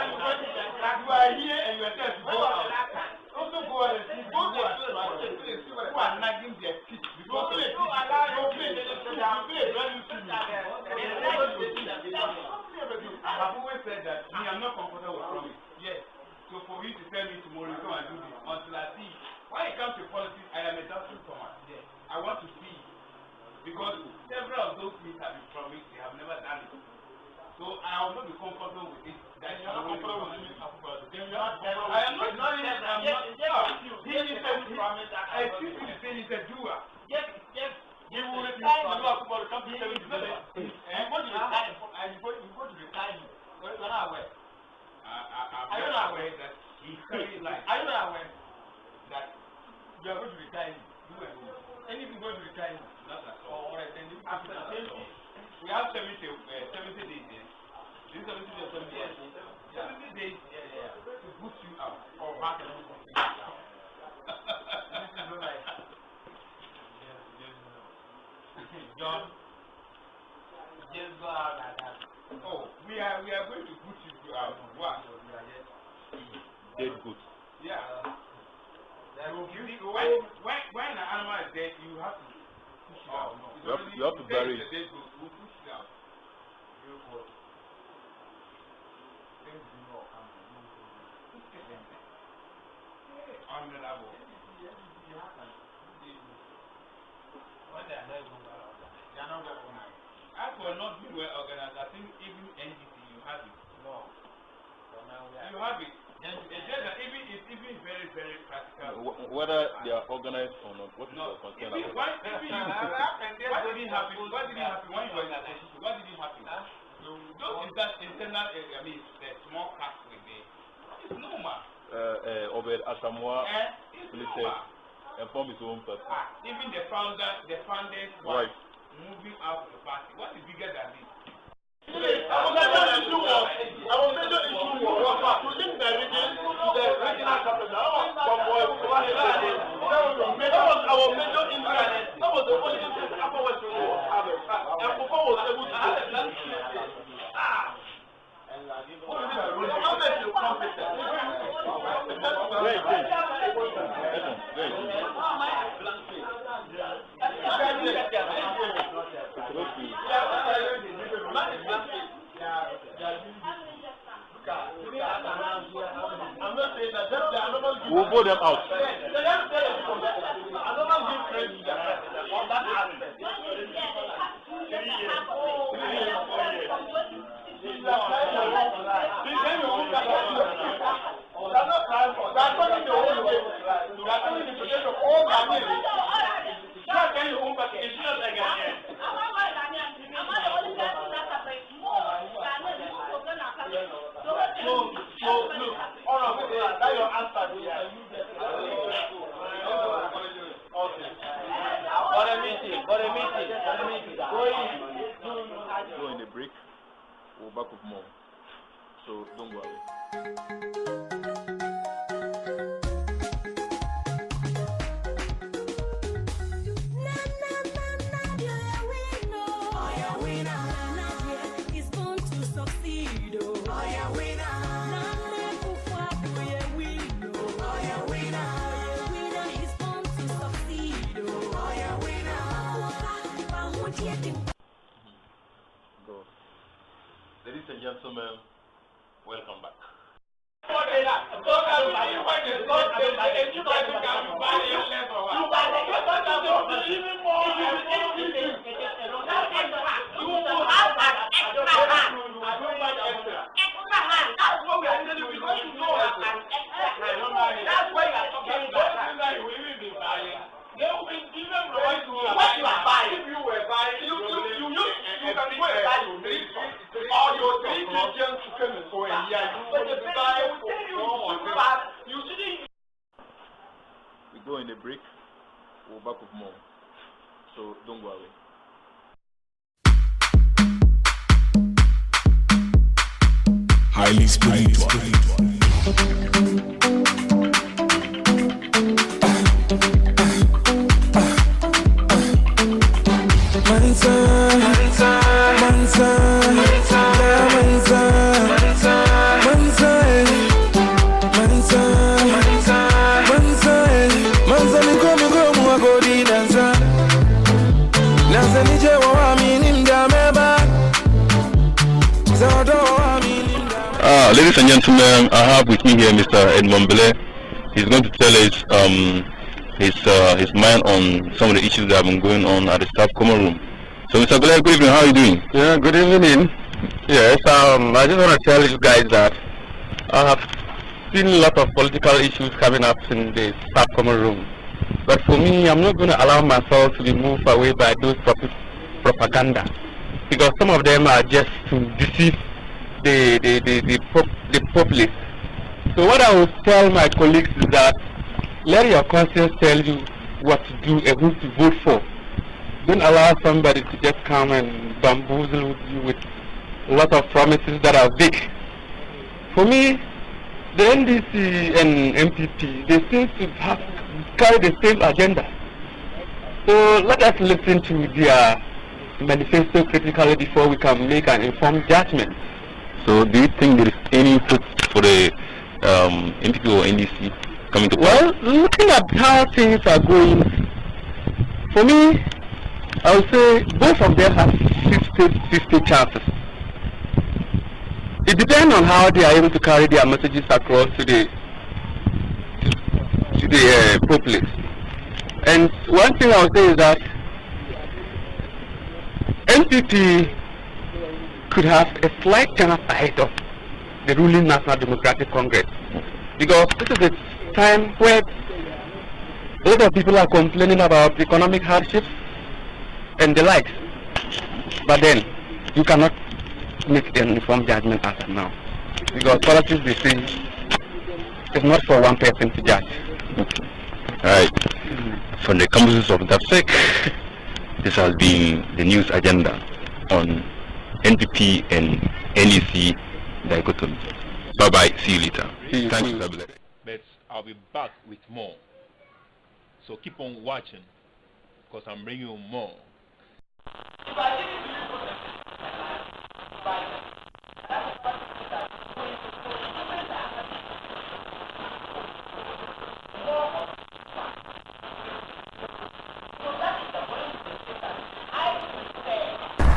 are here and you are there to go out. Also go out and see who are nagging their teeth. Because you play brand new team. I have always said that me, I'm not comfortable with promise. Yes. So for you to tell me tomorrow, come and do this until I see. When it comes to politics, I am a doubtful Thomas. Yes. I want to see. Because several of those things have been promised, they have never done it. So I will not be comfortable with it. That you are not comfortable with it. I am not. He is a doer. Yes. He will retire. You are going to come to 70. And what do you retire? And you go to retire. You're not aware. Are you not aware that he's very light? Are you not aware that you are going to retire? And if you go to retire, not at all. Then after 70, we have 70 days. This 70 days, 70 days. 70 days to boost you out or back and everything. John, just go out like that. Oh, we are going to put you out. What? Dead good. Yeah. When an animal is dead, you have to push it out. You have to bury it. We'll push it out. Honorable. As for not being well organized, I think even NGT, you have it. No. You have it. It's just that it's even very, very practical. Whether they are organized or not, what is your concern about? What didn't happen when you were in the position? What didn't happen? Those internal, the small cracks were there. It's normal. Obed Asamoah, It's normal. Inform his own person. Even the founders Right. Moving out of the party. What is bigger than this? Our major issue was to link the region to the regional capital. That was our major interest. That was the only interest afterwards we were having. And Papa was able to We'll go them out. Go in the break. We'll back with more. So don't worry. Ladies and gentlemen, welcome back. We go in the break. We'll back with more. So don't worry. Highly spiritual. Mansa, Ladies and gentlemen, I have with me here Mr. Edmond Bele. He's going to tell us his mind on some of the issues that have been going on at the staff common room. So, Mr. Bele, good evening. How are you doing? Yeah, good evening. Yes, I just want to tell you guys that I have seen a lot of political issues coming up in the staff common room. But for me, I'm not going to allow myself to be moved away by those propaganda, because some of them are just to deceive the populace. So what I will tell my colleagues is that let your conscience tell you what to do and who to vote for. Don't allow somebody to just come and bamboozle you with a lot of promises that are vague. For me, the NDC and MPP, they seem to have carry the same agenda. So let us listen to their manifesto critically before we can make an informed judgment. So do you think there is any hope for the MPP or NDC coming to power? Well, looking at how things are going, for me, I would say both of them have 50-50 chances. It depends on how they are able to carry their messages across to the populace. And one thing I would say is that NPP could have a slight chance ahead of the ruling National Democratic Congress, because this is a time where a lot of people are complaining about economic hardships and the likes. But then you cannot make an informed judgment as of now, because politics, they say, is not for one person to judge. Okay. Alright. From the campuses of dafsec, this has been the news agenda on NPP and NEC dichotomy. Bye bye. See you later. Thanks, Mr. Bele. But I'll be back with more. So keep on watching, because I'm bringing you more.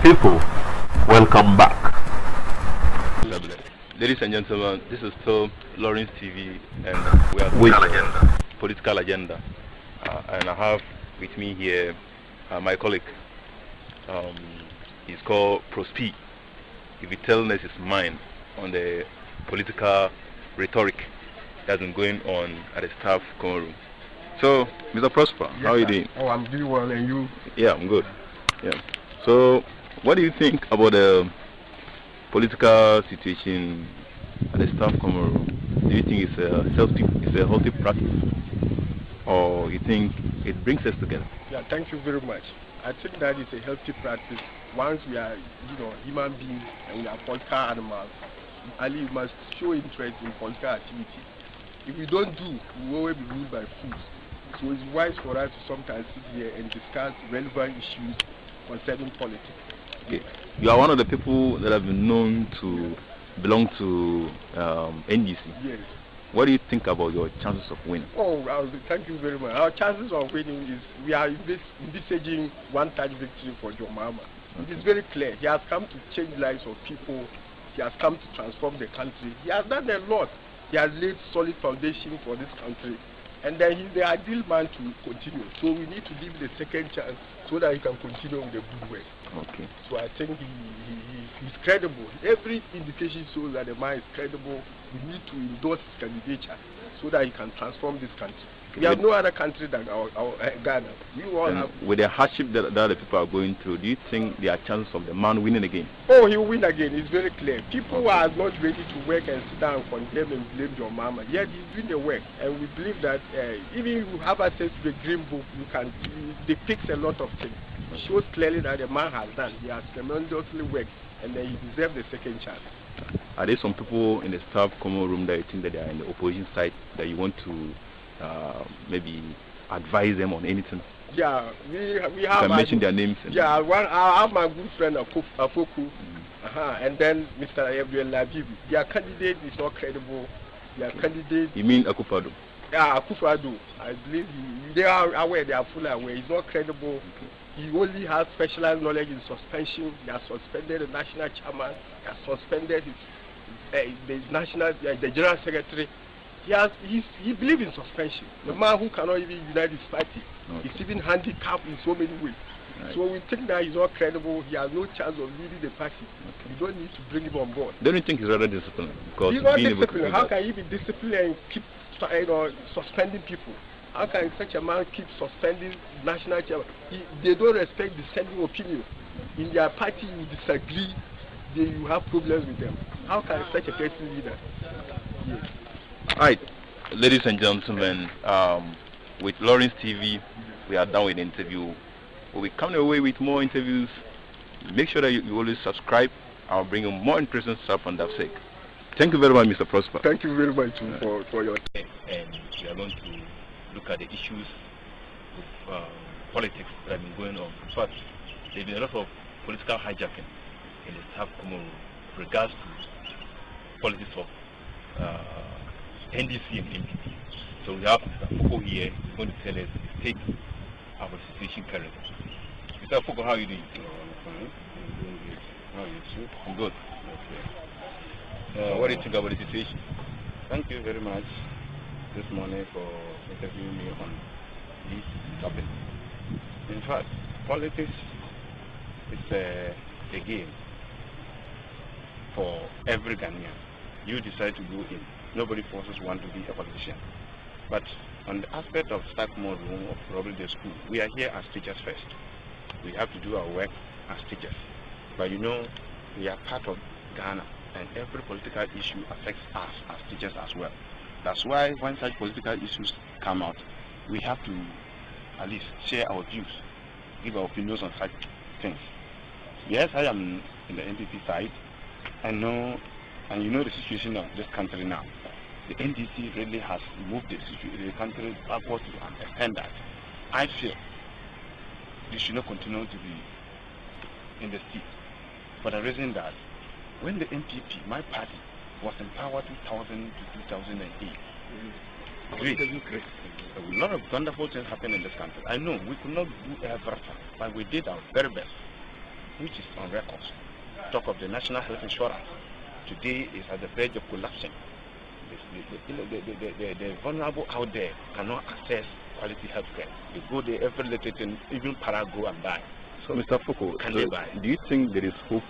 People, welcome back. Ladies and gentlemen, this is still Lawrence TV, and we are with political agenda. And I have with me here my colleague. He's called Prospe. He'll be telling us his mind on the political rhetoric that's been going on at the staff common room. So, Mr. Prosper, Yes, how are you sir. doing? Oh, I'm doing well, and you? Yeah, I'm good. Yeah. So, what do you think about the political situation at the staff common room? Do you think it's a healthy practice, or you think it brings us together? Yeah, thank you very much. I think that is a healthy practice. Once we are, human beings and we are political animals, Ali, we must show interest in political activity. If we don't do, we will always be ruled by fools. So it's wise for us to sometimes sit here and discuss relevant issues concerning politics. Okay. You are one of the people that have been known to belong to NDC. Yes. What do you think about your chances of winning? Oh, thank you very much. Our chances of winning is we are envisaging one-touch victory for John Mahama. Okay. It is very clear. He has come to change lives of people. He has come to transform the country. He has done a lot. He has laid solid foundation for this country. And then he's the ideal man to continue. So we need to give the second chance so that he can continue with the good work. Okay. So I think he's credible. Every indication shows that the man is credible. We need to endorse his candidature so that he can transform this country. We have no other country than our Ghana. We all have. With the hardship that the people are going through, do you think there are chances of the man winning again? Oh, he will win again. It's very clear. People are not ready to work and sit down and condemn and blame John Mahama. Yet he's doing the work, and we believe that even if you have access to the Green Book, it depicts a lot of things. It shows clearly that the man has done. He has tremendously worked, and then he deserves the second chance. Are there some people in the staff common room that you think that they are in the opposition side that you want to maybe advise them on anything? Yeah, we have. You can mention their names. Yeah, I have my good friend Afoku, and then Mr. Abdul Labibi. Their candidate is not credible. Their candidate. You mean Akufo-Addo? Yeah, Akufo-Addo. I believe they are aware. They are fully aware. He's not credible. Okay. He only has specialized knowledge in suspension. They have suspended the national chairman. They have suspended his the national, the general secretary, he believes in suspension. The man who cannot even unite his party, he's even handicapped in so many ways. Right. So we think that he's not credible. He has no chance of leading the party. We don't need to bring him on board. Don't you think he's rather disciplined? Because he's not disciplined. How can he be disciplined and keep suspending people? How can such a man keep suspending national chairman? They don't respect dissenting opinion. In their party, you disagree, you have problems with them. How can such a person lead us? Yes. All right, ladies and gentlemen, with Lawrence TV, we are done with the interview. We'll be coming away with more interviews. Make sure that you always subscribe. I'll bring you more interesting stuff on dafsec. Thank you very much, Mr. Prosper. Thank you very much for your time. And we are going to look at the issues of politics that have been going on. In fact, there's been a lot of political hijacking in the staff Comoros with regards to politics of NDC and NPP. So we have Mr. Foko here who's going to tell us the state of the situation currently. Mr. Foko, how are you doing? I'm fine. I'm doing good. How are you too? I'm good. Okay. What do you think about the situation? Thank you very much this morning for interviewing me on this topic. In fact, politics is a game for every Ghanaian. You decide to go in. Nobody forces one to be a politician. But on the aspect of staff room or probably the school, we are here as teachers first. We have to do our work as teachers. But you know, we are part of Ghana, and every political issue affects us as teachers as well. That's why when such political issues come out, we have to at least share our views, give our opinions on such things. Yes, I am in the NPP side. I know, and you know the situation of this country now. The NDC really has moved the country backwards to an extent that I feel they should not continue to be in the seat. For the reason that when the NPP, my party, was in power 2000 to 2008, a lot of wonderful things happened in this country. I know we could not do everything, but we did our very best, which is on record. Talk of the national health insurance. Today is at the verge of collapsing. The vulnerable out there cannot access quality health care. They go there every little thing, even para go and buy. So, Mr. Foko, do you think there is hope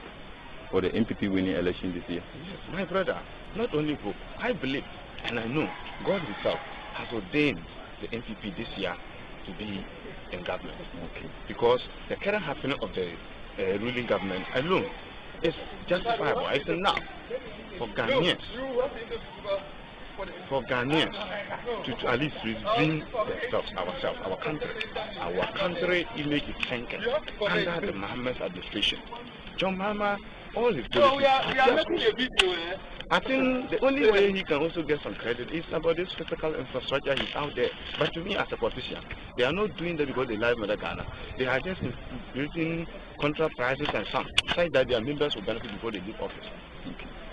for the NPP winning election this year? Yes, my brother, not only hope, I believe and I know God himself has ordained the NPP this year to be in government. Okay. Because the current happening of the ruling government alone is justifiable, it's enough for Ghanaians to at least redeem themselves, ourselves, our country. Our country image is tanking under the Mohammed's administration. John Mahama, all his policies. I think the only way he can also get some credit is about this physical infrastructure he's out there. But to me, as a politician, they are not doing that because they like Mother Ghana. They are just increasing contract prices and some, such that their members will benefit before they leave office.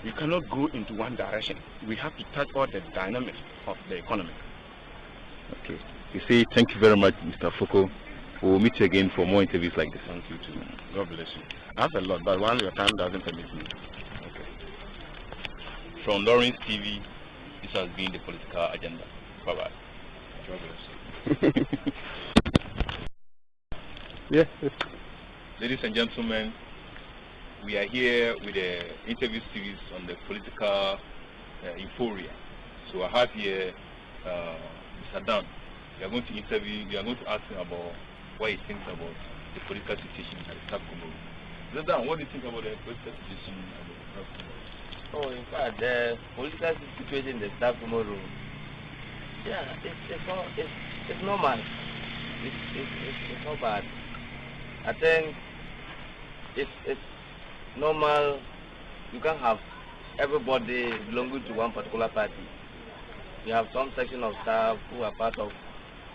We cannot go into one direction. We have to touch all the dynamics of the economy. Okay. You see, thank you very much, Mr. Foko. We'll meet you again for more interviews like this. Thank you too. God bless you. I have a lot, but one your time doesn't permit me. Okay. From Lawrence TV, this has been the political agenda. Bye-bye. God bless you. Yes. Ladies and gentlemen, we are here with the interview series on the political euphoria. So I have here Mr. Dan. We are going to interview, we are going to ask him about what he thinks about the political situation at the Staff Comoros. Mr. Dan, what do you think about the political situation at the Staff Comoros? Oh, in fact, the political situation in the Staff Comoros, yeah, it's normal. It's not bad. I think it's normal. You can't have everybody belonging to one particular party. You have some section of staff who are part of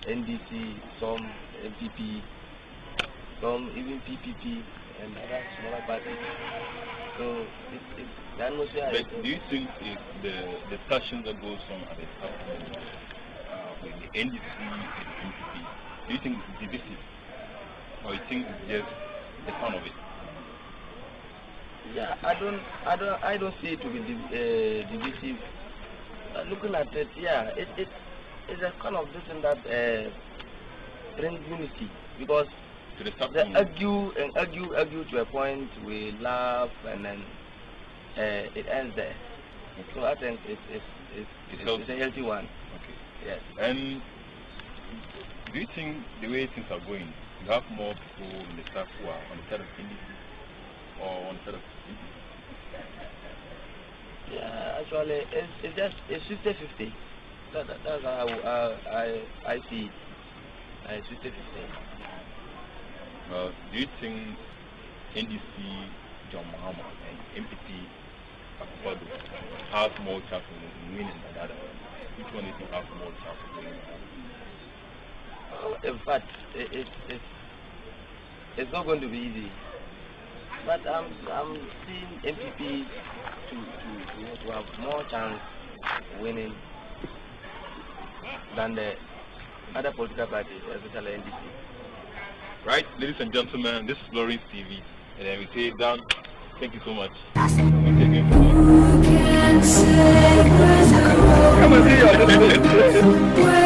NDC, some MPP, some even PPP, and other smaller parties. So it's the atmosphere. But do you think the discussion that goes on at the staff with the NDC and the MPP, do you think it's divisive, or you think it's just the fun of it? Yeah, I don't see it to be divisive. Looking at it, yeah, it's a kind of thing that brings unity, because they argue to a point, we laugh, and then it ends there. Okay. So I think it's a healthy one. Okay. Yes. And do you think the way things are going, you have more people in the staff who are on the side of NDC or on the side of NDC? Yeah, actually, it's 50-50. That's how I see it. It's 50-50. Do you think NDC, John Mahama, and MPP Akufo-Addo has more chance of winning than the other? Which one do you think has more chance of winning than the other? In fact, it's not going to be easy. But I'm seeing MPP to have more chance of winning than the other political parties, especially NDC. Right, ladies and gentlemen, this is Lawrence TV, and then we say down. Thank you so much. Come and see you.